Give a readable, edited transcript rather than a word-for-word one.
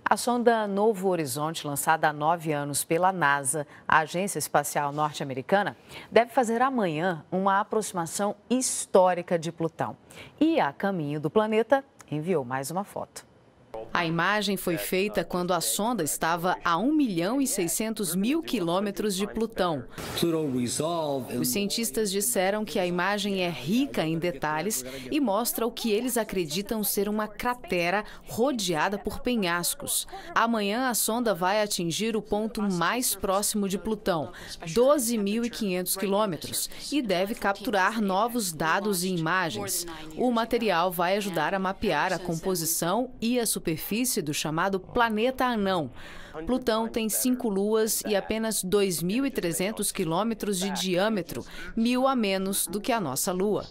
A sonda Novo Horizonte, lançada há 9 anos pela NASA, a Agência Espacial Norte-Americana, deve fazer amanhã uma aproximação histórica de Plutão. E, a caminho do planeta, enviou mais uma foto. A imagem foi feita quando a sonda estava a 1.600.000 quilômetros de Plutão. Os cientistas disseram que a imagem é rica em detalhes e mostra o que eles acreditam ser uma cratera rodeada por penhascos. Amanhã a sonda vai atingir o ponto mais próximo de Plutão, 12.500 quilômetros, e deve capturar novos dados e imagens. O material vai ajudar a mapear a composição e a superfície do chamado planeta anão. Plutão tem 5 luas e apenas 2.300 quilômetros de diâmetro, 1.000 a menos do que a nossa Lua.